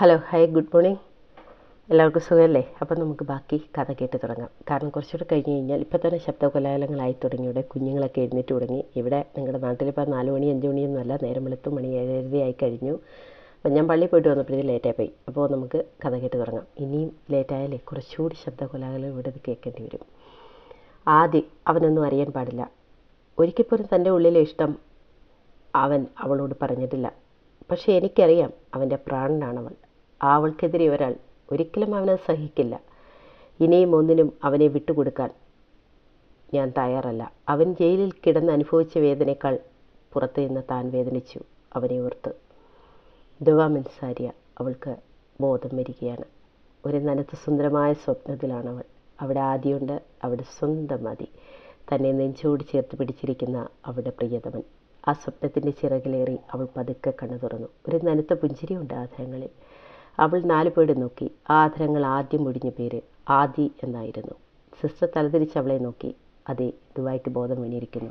Hello, hi, good morning. എല്ലാവർക്കും സുഖമല്ലേ? അപ്പം നമുക്ക് ബാക്കി കഥ കേട്ട് തുടങ്ങാം. കാരണം കുറച്ചുകൂടെ കഴിഞ്ഞ് കഴിഞ്ഞാൽ ഇപ്പം തന്നെ ശബ്ദകോലാഹലങ്ങളായി തുടങ്ങി. ഇവിടെ കുഞ്ഞുങ്ങളൊക്കെ എഴുന്നേറ്റ് തുടങ്ങി. ഇവിടെ നിങ്ങളുടെ നാട്ടിലിപ്പോൾ 4 മണി 5 മണിയൊന്നുമല്ല, നേരം വെളുത്ത് മണി 7:30 ആയി കഴിഞ്ഞു. അപ്പം ഞാൻ പള്ളിയിൽ പോയിട്ട് വന്നപ്പോഴേ ലേറ്റായി പോയി. അപ്പോൾ നമുക്ക് കഥ കേട്ട് തുടങ്ങാം. ഇനിയും ലേറ്റായാലേ കുറച്ചുകൂടി ശബ്ദകോലാഹലം ഇവിടെ കേൾക്കേണ്ടി വരും. ആദ്യം അവനൊന്നും അറിയാൻ പാടില്ല. ഒരിക്കൽ പോലും തൻ്റെ ഉള്ളിലെ ഇഷ്ടം അവൻ അവളോട് പറഞ്ഞിട്ടില്ല. പക്ഷേ എനിക്കറിയാം അവൻ്റെ പ്രാണനാണവൾ. അവൾക്കെതിരെ ഒരാൾ ഒരിക്കലും അവനെ സഹിക്കില്ല. ഇനിയും ഒന്നിനും അവനെ വിട്ടുകൊടുക്കാൻ ഞാൻ തയ്യാറല്ല. അവൻ ജയിലിൽ കിടന്ന് അനുഭവിച്ച വേദനയേക്കാൾ പുറത്തു നിന്ന് താൻ വേദനിച്ചു അവനെ ഓർത്ത്. ദുവാ മിൻസാരിയ, അവൾക്ക് ബോധം വരികയാണ്. ഒരു നനത്ത സുന്ദരമായ സ്വപ്നത്തിലാണവൾ. അവിടെ ആദിയുണ്ട്, അവിടെ സ്വന്തം ആദി, തന്നെ നെഞ്ചോട് ചേർത്ത് പിടിച്ചിരിക്കുന്ന അവളുടെ പ്രിയതമൻ. ആ സ്വപ്നത്തിൻ്റെ ചിറകിലേറി അവൾ പതുക്കെ കണ്ണു തുറന്നു. ഒരു നനുത്ത പുഞ്ചിരിയുണ്ട് ആധരങ്ങളിൽ. അവൾ 4 പേട് നോക്കി. ആ ആധരങ്ങൾ ആദ്യം ഒഴിഞ്ഞ പേര് ആദി എന്നായിരുന്നു. സിസ്റ്റർ തലതിരിച്ച് അവളെ നോക്കി. അതെ, ദുവായ്ക്ക് ബോധം വീണിരിക്കുന്നു.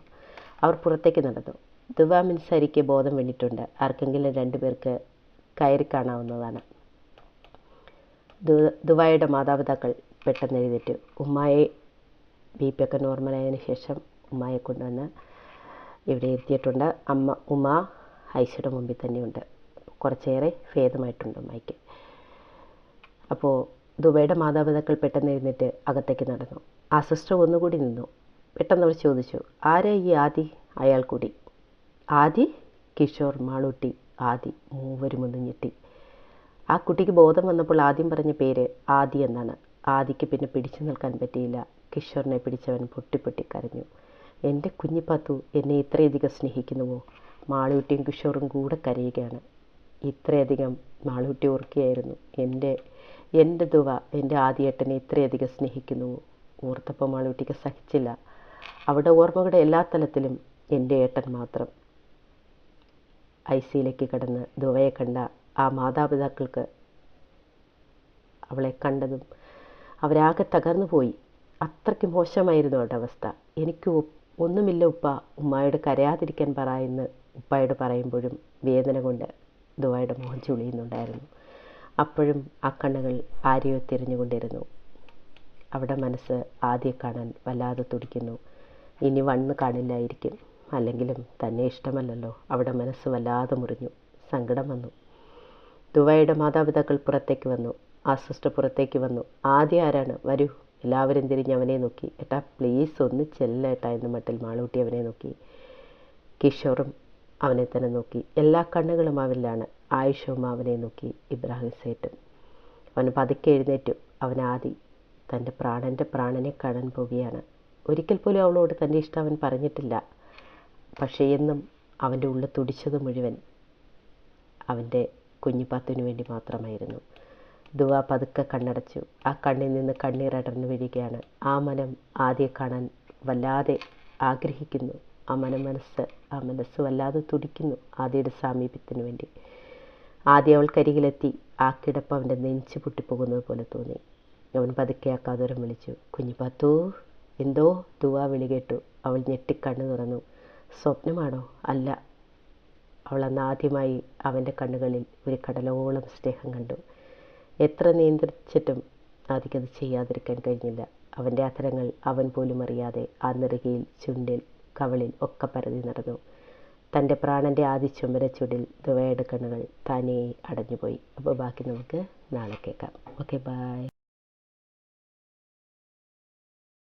അവർ പുറത്തേക്ക് നടന്നു. ദുവാ മിൻസാരിക്ക് ബോധം വീണിട്ടുണ്ട്. ആർക്കെങ്കിലും 2 പേർക്ക് കയറി കാണാവുന്നതാണ്. ദുവായുടെ മാതാപിതാക്കൾ പെട്ടെന്ന് എഴുന്നേറ്റു. ഉമ്മായെ BP ഒക്കെ നോർമലായതിനു ശേഷം ഉമ്മായെ കൊണ്ടുവന്ന് ഇവിടെ എത്തിയിട്ടുണ്ട്. ഉമ്മ ഐസിയുടെ മുമ്പിൽ തന്നെയുണ്ട്. കുറച്ചേറെ ഭേദമായിട്ടുണ്ട് ഉമ്മയ്ക്ക്. അപ്പോൾ ദുബൈയുടെ മാതാപിതാക്കൾ പെട്ടെന്ന് എഴുന്നേറ്റ് അകത്തേക്ക് നടന്നു. ആ സിസ്റ്റർ ഒന്നുകൂടി നിന്നു. പെട്ടെന്ന് അവർ ചോദിച്ചു, ആരാ ഈ ആദി? അയാൾ കൂടി. ആദി? കിഷോർ, മാളൂട്ടി, ആദി, മൂവരും ഒന്ന് ഞെട്ടി. ആ കുട്ടിക്ക് ബോധം വന്നപ്പോൾ ആദ്യം പറഞ്ഞ പേര് ആദി എന്നാണ്. ആദിക്ക് പിന്നെ പിടിച്ചു നിൽക്കാൻ പറ്റിയില്ല. കിഷോറിനെ പിടിച്ചവൻ പൊട്ടി കരഞ്ഞു. എൻ്റെ കുഞ്ഞിപ്പാത്തു എന്നെ ഇത്രയധികം സ്നേഹിക്കുന്നുവോ? മാളൂട്ടിയും കിഷോറും കൂടെ കരയുകയാണ്. ഇത്രയധികം മാളൂട്ടി ഓർക്കുകയായിരുന്നു, എൻ്റെ ദുവ എൻ്റെ ആദിയേട്ടനെ ഇത്രയധികം സ്നേഹിക്കുന്നുവോ? ഓർത്തപ്പോൾ മാളൂട്ടിക്ക് സഹിച്ചില്ല. അവിടെ ഓർമ്മകളുടെ എല്ലാ തലത്തിലും എൻ്റെ ഏട്ടൻ മാത്രം. ICയിലേക്ക് കടന്ന് ദുവയെ കണ്ട ആ മാതാപിതാക്കൾക്ക് അവളെ കണ്ടതും അവരാകെ തകർന്നു പോയി. അത്രയ്ക്ക് മോശമായിരുന്നു അവരുടെ അവസ്ഥ. എനിക്ക് ഒന്നുമില്ല ഉപ്പ, ഉമ്മായോട് കരയാതിരിക്കാൻ പറയുന്ന ഉപ്പായോട് പറയുമ്പോഴും വേദന കൊണ്ട് ദുവായുടെ മുഖം ചുളിയുന്നുണ്ടായിരുന്നു. അപ്പോഴും ആ കണ്ണുകൾ ആരെയോ തിരിഞ്ഞുകൊണ്ടിരുന്നു. അവിടെ മനസ്സ് ആദ്യം കാണാൻ വല്ലാതെ തുടിക്കുന്നു. ഇനി വണ്ണ് കാണില്ലായിരിക്കും. അല്ലെങ്കിലും തന്നെ ഇഷ്ടമല്ലല്ലോ. അവിടെ മനസ്സ് വല്ലാതെ മുറിഞ്ഞു. സങ്കടം വന്നു. ദുവായുടെ മാതാപിതാക്കൾ പുറത്തേക്ക് വന്നു. ആ സിസ്റ്റർ പുറത്തേക്ക് വന്നു. ആദ്യം ആരാണ്? വരൂ. എല്ലാവരും തിരിഞ്ഞ് അവനെ നോക്കി. ഏട്ടാ പ്ലീസ് ഒന്ന് ചെല്ലേട്ടാ എന്ന് മട്ടിൽ മാളൂട്ടി അവനെ നോക്കി. കിഷോറും അവനെ തന്നെ നോക്കി. എല്ലാ കണ്ണുകളും അവനിലാണ്. ആയിഷവും അവനെ നോക്കി. ഇബ്രാഹിം സേട്ടും. അവൻ പതുക്കെ എഴുന്നേറ്റു. അവൻ ആദി തൻ്റെ പ്രാണനെ കാണാൻ പോവുകയാണ്. ഒരിക്കൽ പോലും അവളോട് തൻ്റെ ഇഷ്ടം അവൻ പറഞ്ഞിട്ടില്ല. പക്ഷേ എന്നും അവൻ്റെ ഉള്ളിൽ തുടിച്ചത് മുഴുവൻ അവൻ്റെ കുഞ്ഞിപ്പാത്തുവിന് വേണ്ടി മാത്രമായിരുന്നു. ദുവ പതുക്കെ കണ്ണടച്ചു. ആ കണ്ണിൽ നിന്ന് കണ്ണീരടർന്നു വീഴുകയാണ്. ആ മനം ആദ്യം കാണാൻ വല്ലാതെ ആഗ്രഹിക്കുന്നു. ആ മനസ്സ് വല്ലാതെ തുടിക്കുന്നു ആദ്യയുടെ സാമീപ്യത്തിന് വേണ്ടി. ആദ്യം അവൾ കരികിലെത്തി. ആ കിടപ്പ് അവൻ്റെ നെഞ്ച് പൊട്ടിപ്പോകുന്നത് പോലെ തോന്നി. അവൻ പതുക്കെ ആ കാതോരം വിളിച്ചു, കുഞ്ഞിപ്പാത്തൂ. എന്തോ? ദുവ വിളി കേട്ടു. അവൾ ഞെട്ടിക്കണ്ണു തുറന്നു. സ്വപ്നമാണോ? അല്ല. അവൾ അന്ന് ആദ്യമായി അവൻ്റെ കണ്ണുകളിൽ ഒരു കടലോളം സ്നേഹം കണ്ടു. എത്ര നിയന്ത്രിച്ചിട്ടും ആദിക്കത് ചെയ്യാതിരിക്കാൻ കഴിഞ്ഞില്ല. അവൻ്റെ അധരങ്ങൾ അവൻ പോലും അറിയാതെ ആ നെറുകയിൽ, ചുണ്ടിൽ, കവളിൽ ഒക്കെ പരതി നടന്നു. തൻ്റെ പ്രാണൻ്റെ ആദ്യ ചുമരച്ചുടിൽ ദുവയുടെ കണ്ണുകൾ താനേ അടഞ്ഞുപോയി. അപ്പോൾ ബാക്കി നമുക്ക് നാളെ കേൾക്കാം. Okay, by.